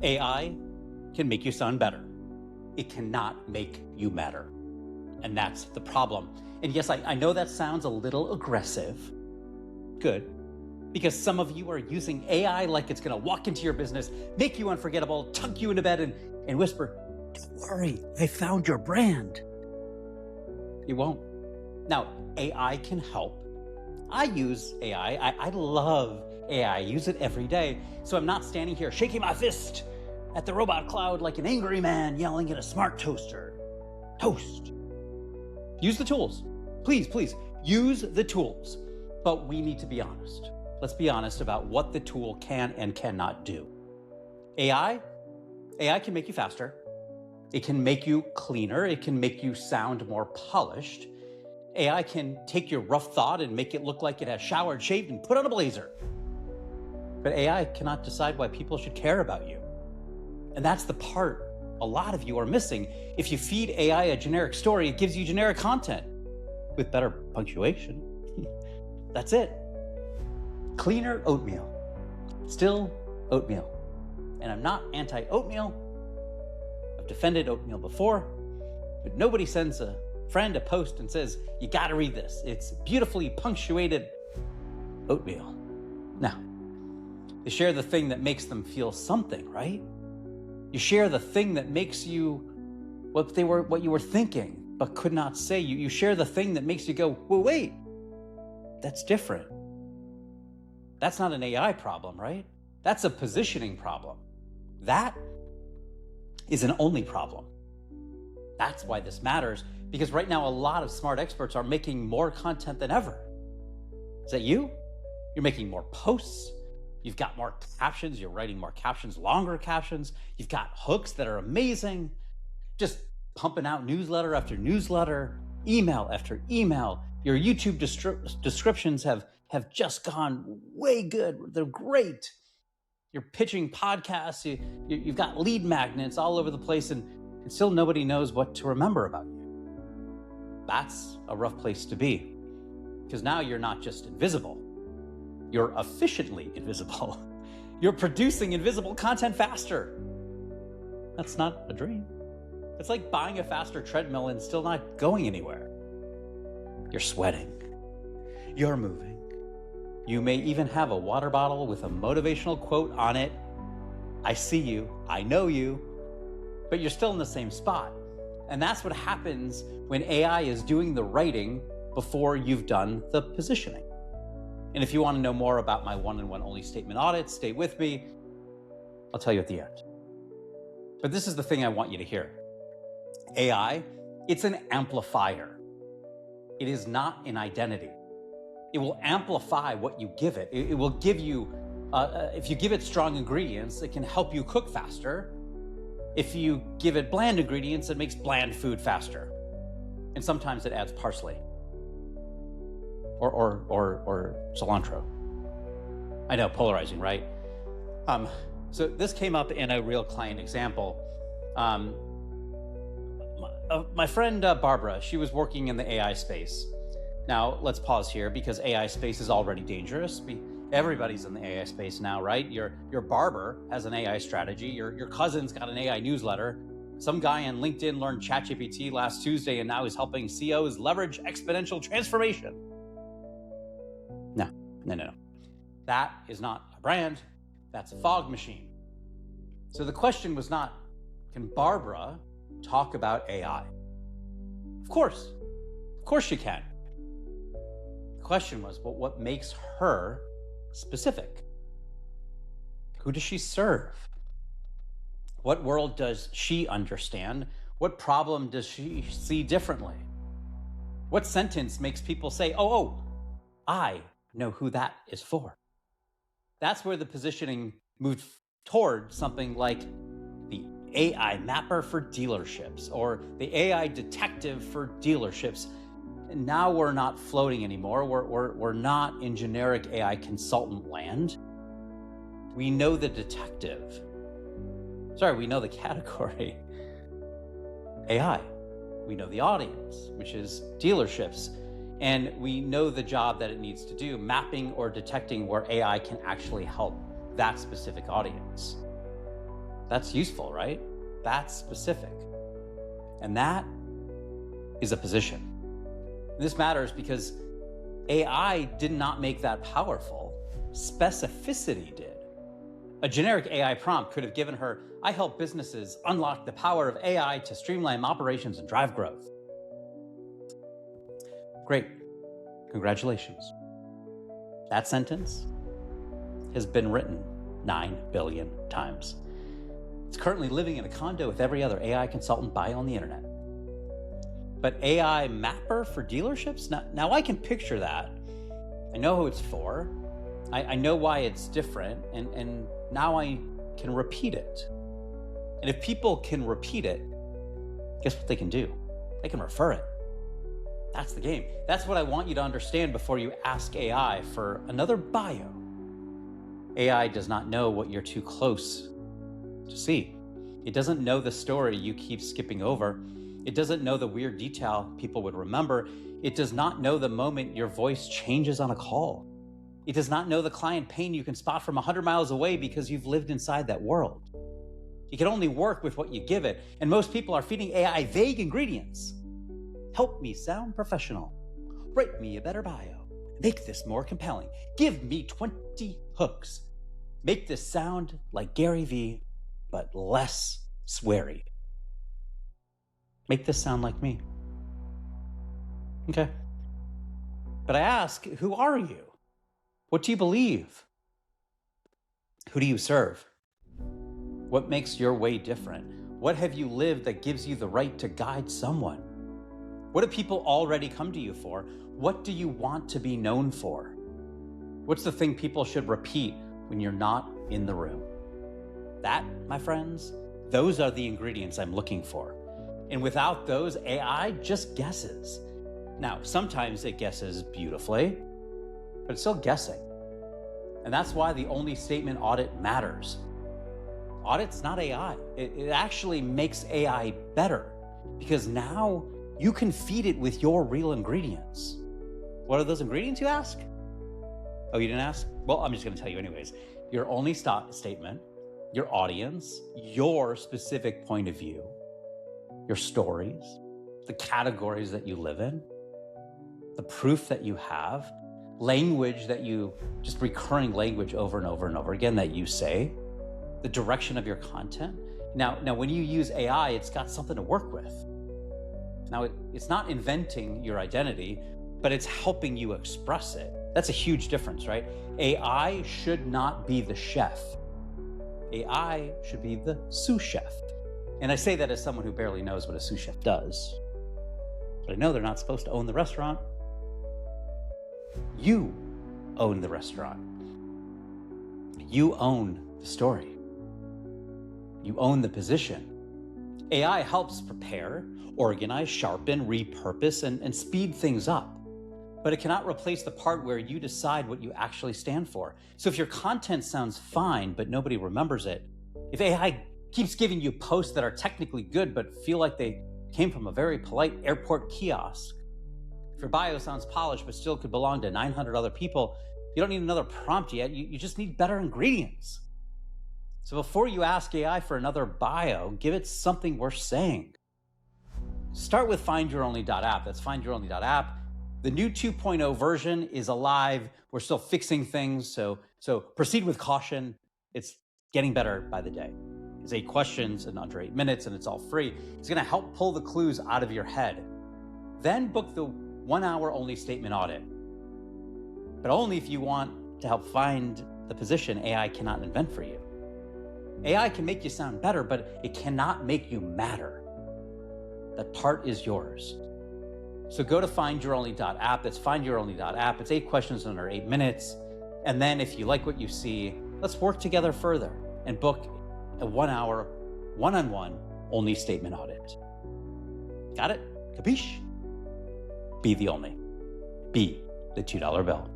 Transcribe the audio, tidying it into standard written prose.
AI can make you sound better. It cannot make you matter. And that's the problem. And yes, I know that sounds a little aggressive. Good. Because some of you are using AI like it's going to walk into your business, make you unforgettable, tuck you into bed and whisper, "Don't worry, I found your brand." It won't. Now, AI can help. I use AI. I love AI. I use it every day. So I'm not standing here shaking my fist at the robot cloud like an angry man yelling at a smart toaster. Toast. Use the tools. Please, use the tools. But we need to be honest. Let's be honest about what the tool can and cannot do. AI can make you faster. It can make you cleaner. It can make you sound more polished. AI can take your rough thought and make it look like it has showered, shaved, and put on a blazer. But AI cannot decide why people should care about you. And that's the part a lot of you are missing. If you feed AI a generic story, it gives you generic content with better punctuation. That's it. Cleaner oatmeal. Still oatmeal. And I'm not anti-oatmeal. I've defended oatmeal before, but nobody sends a friend a post and says, "You gotta read this. It's beautifully punctuated oatmeal." Now, you share the thing that makes them feel something, right? You share the thing that makes you what you were thinking but could not say. You share the thing that makes you go, "Well, wait, that's different." That's not an AI problem, right? That's a positioning problem. That is an only problem. That's why this matters, because right now a lot of smart experts are making more content than ever. Is that you? You're making more posts. You've got more captions. You're writing more captions, longer captions. You've got hooks that are amazing. Just pumping out newsletter after newsletter, email after email. Your YouTube descriptions have just gone way good. They're great. You're pitching podcasts. You've got lead magnets all over the place, and still nobody knows what to remember about you. That's a rough place to be, because now you're not just invisible. You're efficiently invisible. You're producing invisible content faster. That's not a dream. It's like buying a faster treadmill and still not going anywhere. You're sweating. You're moving. You may even have a water bottle with a motivational quote on it. I see you. I know you. But you're still in the same spot. And that's what happens when AI is doing the writing before you've done the positioning. And if you want to know more about my one-on-one only statement audit, stay with me. I'll tell you at the end. But this is the thing I want you to hear. AI, it's an amplifier. It is not an identity. It will amplify what you give it. It will give you, if you give it strong ingredients, it can help you cook faster. If you give it bland ingredients, it makes bland food faster. And sometimes it adds parsley or cilantro. I know, polarizing, right? So this came up in a real client example. My friend Barbara, she was working in the AI space. Now, let's pause here, because AI space is already dangerous. Everybody's in the AI space now, right? Your barber has an AI strategy. Your cousin's got an AI newsletter. Some guy on LinkedIn learned ChatGPT last Tuesday, and now he's helping CEOs leverage exponential transformation. No. That is not a brand. That's a fog machine. So the question was not, can Barbara talk about AI? Of course she can. The question was, well, what makes her specific? Who does she serve? What world does she understand? What problem does she see differently? What sentence makes people say, oh, I know who that is for? That's where the positioning moved toward something like the AI mapper for dealerships or the AI detective for dealerships. And now we're not floating anymore. We're not in generic AI consultant land. We know the detective. We know the category. AI. We know the audience, which is dealerships. And we know the job that it needs to do, mapping or detecting where AI can actually help that specific audience. That's useful, right? That's specific. And that is a position. And this matters because AI did not make that powerful. Specificity did. A generic AI prompt could have given her, "I help businesses unlock the power of AI to streamline operations and drive growth." Great. Congratulations. That sentence has been written 9 billion times. It's currently living in a condo with every other AI consultant bio on the internet. But AI mapper for dealerships? Now I can picture that. I know who it's for. I know why it's different, and now I can repeat it. And if people can repeat it, guess what they can do? They can refer it. That's the game. That's what I want you to understand before you ask AI for another bio. AI does not know what you're too close to see. It doesn't know the story you keep skipping over. It doesn't know the weird detail people would remember. It does not know the moment your voice changes on a call. It does not know the client pain you can spot from 100 miles away because you've lived inside that world. It can only work with what you give it, and most people are feeding AI vague ingredients. Help me sound professional. Write me a better bio. Make this more compelling. Give me 20 hooks. Make this sound like Gary Vee, but less sweary. Make this sound like me. Okay. But I ask, who are you? What do you believe? Who do you serve? What makes your way different? What have you lived that gives you the right to guide someone? What do people already come to you for? What do you want to be known for? What's the thing people should repeat when you're not in the room? That, my friends, those are the ingredients I'm looking for. And without those, AI just guesses. Now, sometimes it guesses beautifully, but it's still guessing. And that's why the only statement audit matters. Audit's not AI. It actually makes AI better because now you can feed it with your real ingredients. What are those ingredients, you ask? Oh, you didn't ask? Well, I'm just going to tell you anyways. Your only statement, your audience, your specific point of view, your stories, the categories that you live in, the proof that you have, language that you, just recurring language over and over and over again that you say, the direction of your content. Now when you use AI, it's got something to work with. Now, it's not inventing your identity, but it's helping you express it. That's a huge difference, right? AI should not be the chef. AI should be the sous chef. And I say that as someone who barely knows what a sous chef does. But I know they're not supposed to own the restaurant. You own the restaurant. You own the story. You own the position. AI helps prepare, organize, sharpen, repurpose, and speed things up. But it cannot replace the part where you decide what you actually stand for. So if your content sounds fine, but nobody remembers it, if AI keeps giving you posts that are technically good, but feel like they came from a very polite airport kiosk, if your bio sounds polished, but still could belong to 900 other people, you don't need another prompt yet. You just need better ingredients. So before you ask AI for another bio, give it something worth saying. Start with findyouronly.app. That's findyouronly.app. The new 2.0 version is alive. We're still fixing things, so proceed with caution. It's getting better by the day. It's 8 questions in under 8 minutes, and it's all free. It's going to help pull the clues out of your head. Then book the 1-hour only statement audit, but only if you want to help find the position AI cannot invent for you. AI can make you sound better, but it cannot make you matter. That part is yours. So go to findyouronly.app. That's findyouronly.app. It's 8 questions in under 8 minutes. And then if you like what you see, let's work together further and book a 1-hour, one-on-one only statement audit. Got it? Capiche? Be the only. Be the $2 bill.